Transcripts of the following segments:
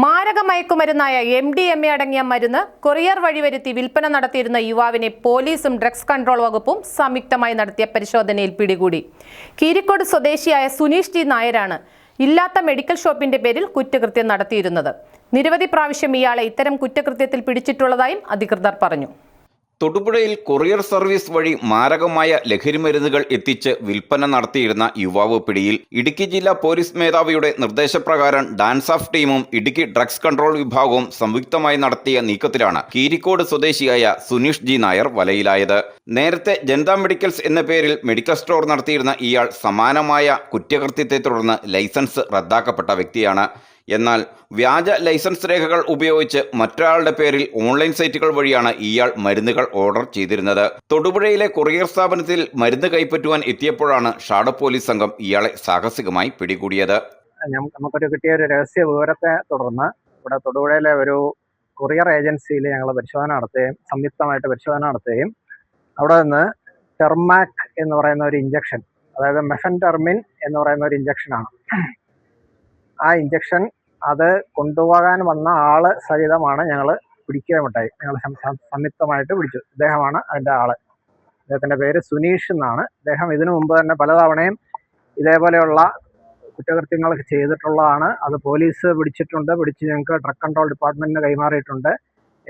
മാരക മയക്കുമരുന്നായ MDMA അടങ്ങിയ മരുന്ന് കൊറിയർ വഴി വരുത്തി വിൽപ്പന നടത്തിയിരുന്ന യുവാവിനെ പോലീസും ഡ്രഗ്സ് കൺട്രോൾ വകുപ്പും സംയുക്തമായി നടത്തിയ പരിശോധനയിൽ പിടികൂടി. കീരിക്കോട് സ്വദേശിയായ സുനീഷ് ജി നായരാണ് ഇല്ലാത്ത മെഡിക്കൽ ഷോപ്പിന്റെ പേരിൽ കുറ്റകൃത്യം നടത്തിയിരുന്നത്. നിരവധി പ്രാവശ്യം ഇയാളെ ഇത്തരം കുറ്റകൃത്യത്തിൽ പിടിച്ചിട്ടുള്ളതായും അധികൃതർ പറഞ്ഞു. തൊടുപുഴയിൽ കൊറിയർ സർവീസ് വഴി മാരകമായ ലഹരിമരുന്നുകൾ എത്തിച്ച് വിൽപ്പന നടത്തിയിരുന്ന യുവാവ് പിടിയിൽ. ഇടുക്കി ജില്ലാ പോലീസ് മേധാവിയുടെ നിർദ്ദേശപ്രകാരം ഡാൻസ് ഓഫ് ടീമും ഇടുക്കി ഡ്രഗ്സ് കൺട്രോൾ വിഭാഗവും സംയുക്തമായി നടത്തിയ നീക്കത്തിലാണ് കീരിക്കോട് സ്വദേശിയായ സുനീഷ് ജി നായർ വലയിലായത്. നേരത്തെ ജനതാ മെഡിക്കൽസ് എന്ന പേരിൽ മെഡിക്കൽ സ്റ്റോർ നടത്തിയിരുന്ന ഇയാൾ സമാനമായ കുറ്റകൃത്യത്തെ തുടർന്ന് ലൈസൻസ് റദ്ദാക്കപ്പെട്ട വ്യക്തിയാണ്. എന്നാൽ വ്യാജ ലൈസൻസ് രേഖകൾ ഉപയോഗിച്ച് മറ്റൊരാളുടെ പേരിൽ ഓൺലൈൻ സൈറ്റുകൾ വഴിയാണ് ഇയാൾ മരുന്നുകൾ ഓർഡർ ചെയ്തിരുന്നത്. തൊടുപുഴയിലെ കൊറിയർ സ്ഥാപനത്തിൽ മരുന്ന് കൈപ്പറ്റുവാൻ എത്തിയപ്പോഴാണ് ഷാഡോ പോലീസ് സംഘം ഇയാളെ സാഹസികമായി പിടികൂടിയത്. നമുക്കൊരു കിട്ടിയ ഒരു രഹസ്യ വിവരത്തെ തുടർന്ന് ഇവിടെ തൊടുപുഴയിലെ ഒരു കൊറിയർ ഏജൻസിയിൽ ഞങ്ങൾ സംയുക്തമായിട്ട് പരിശോധന നടത്തുകയും അവിടെ നിന്ന് ടെർമാക് എന്ന് പറയുന്ന ഒരു ഇഞ്ചക്ഷൻ, അതായത് മെഫെൻറ്റർമിൻ എന്ന് പറയുന്ന ഒരു ഇഞ്ചക്ഷനാണ്. ആ ഇഞ്ചക്ഷൻ അത് കൊണ്ടുപോകാൻ വന്ന ആള് സഹിതമാണ് ഞങ്ങൾ പിടിക്കുകയുണ്ടായി. ഞങ്ങൾ സംയുക്തമായിട്ട് പിടിച്ചു. ഇദ്ദേഹമാണ് അതിൻ്റെ ആള്. അദ്ദേഹത്തിൻ്റെ പേര് സുനീഷ് എന്നാണ്. ഇദ്ദേഹം ഇതിനു മുമ്പ് തന്നെ പലതവണയും ഇതേപോലെയുള്ള കുറ്റകൃത്യങ്ങളൊക്കെ ചെയ്തിട്ടുള്ളതാണ്. അത് പോലീസ് പിടിച്ചിട്ടുണ്ട്. പിടിച്ച് ഞങ്ങൾക്ക് ഡ്രഗ് കൺട്രോൾ ഡിപ്പാർട്ട്മെൻറ്റിന് കൈമാറിയിട്ടുണ്ട്.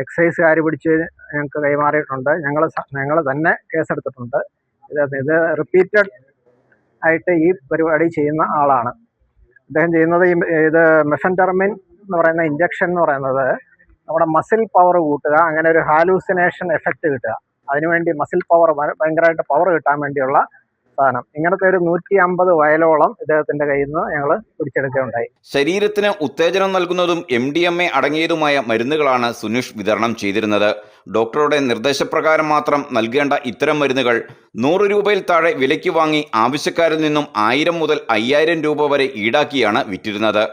എക്സൈസുകാർ പിടിച്ച് ഞങ്ങൾക്ക് കൈമാറിയിട്ടുണ്ട്. ഞങ്ങൾ തന്നെ കേസെടുത്തിട്ടുണ്ട്. ഇത് റിപ്പീറ്റഡ് ആയിട്ട് ഈ പരിപാടി ചെയ്യുന്ന ആളാണ്. അദ്ദേഹം ചെയ്യുന്നത് ഇത് മെഫെൻറ്റർമിൻ എന്ന് പറയുന്ന ഇഞ്ചക്ഷൻ എന്ന് പറയുന്നത് നമ്മുടെ മസിൽ പവർ കൂട്ടുക, അങ്ങനെ ഒരു ഹാലൂസിനേഷൻ എഫക്റ്റ് കിട്ടുക, അതിനുവേണ്ടി മസിൽ പവർ ഭയങ്കരമായിട്ട് പവർ കിട്ടാൻ വേണ്ടിയുള്ള സാധനം. ഇങ്ങനത്തെ ഒരു 150 വയലോളം ഇദ്ദേഹത്തിന്റെ കയ്യിൽ നിന്ന് ഞങ്ങൾ പിടിച്ചെടുക്കുകയുണ്ടായി. ശരീരത്തിന് ഉത്തേജനം നൽകുന്നതും MDMA അടങ്ങിയതുമായ മരുന്നുകളാണ് സുനീഷ് വിതരണം ചെയ്തിരുന്നത്. ഡോക്ടറുടെ നിർദ്ദേശപ്രകാരം മാത്രം നൽകേണ്ട ഇത്തരം മരുന്നുകൾ 100 രൂപയിൽ താഴെ വിലയ്ക്ക് വാങ്ങി ആവശ്യക്കാരിൽ നിന്നും 1000 മുതൽ 5000 രൂപ വരെ ഈടാക്കിയാണ് വിറ്റിരുന്നത്.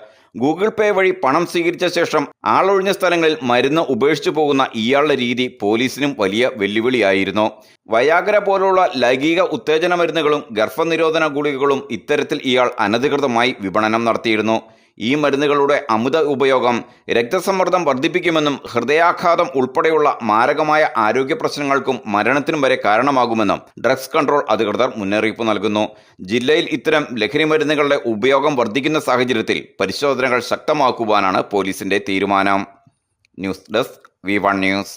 ഗൂഗിൾ പേ വഴി പണം സ്വീകരിച്ച ശേഷം ആളൊഴിഞ്ഞ സ്ഥലങ്ങളിൽ മരുന്ന് ഉപേക്ഷിച്ചു പോകുന്ന ഇയാളുടെ രീതി പോലീസിനും വലിയ വെല്ലുവിളിയായിരുന്നു. വയാഗ്ര പോലുള്ള ലൈംഗിക ഉത്തേജന മരുന്നുകളും ഗർഭനിരോധന ഗുളികകളും ഇത്തരത്തിൽ ഇയാൾ അനധികൃതമായി വിപണനം നടത്തിയിരുന്നു. ഈ മരുന്നുകളുടെ അമിത ഉപയോഗം രക്തസമ്മർദ്ദം വർദ്ധിപ്പിക്കുമെന്നും ഹൃദയാഘാതം ഉൾപ്പെടെയുള്ള മാരകമായ ആരോഗ്യ പ്രശ്നങ്ങൾക്കും മരണത്തിനും വരെ കാരണമാകുമെന്നും ഡ്രഗ്സ് കൺട്രോൾ അധികൃതർ മുന്നറിയിപ്പ് നൽകുന്നു. ജില്ലയിൽ ഇത്തരം ലഹരി മരുന്നുകളുടെ ഉപയോഗം വർദ്ധിക്കുന്ന സാഹചര്യത്തിൽ പരിശോധനകൾ ശക്തമാക്കുവാനാണ് പോലീസിന്റെ തീരുമാനം. News desk V1 news.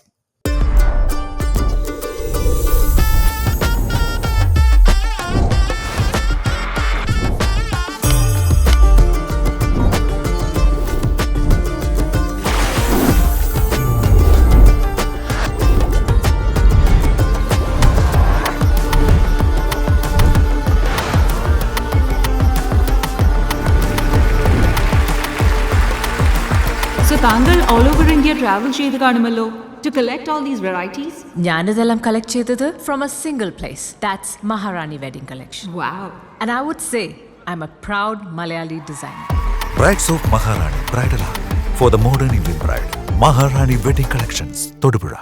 So താങ്കൾ all over India travel ചെയ്ത് കാണുമല്ലോ. To collect all these varieties? ഞാനിതെല്ലാം കളക്ട് ചെയ്തത് from a single place. That's Maharani Wedding Collection. Wow. And I would say I'm a proud Malayali designer. Brides of Maharani Bridal Art for the modern Indian bride. Maharani Wedding Collections, Todupuzha.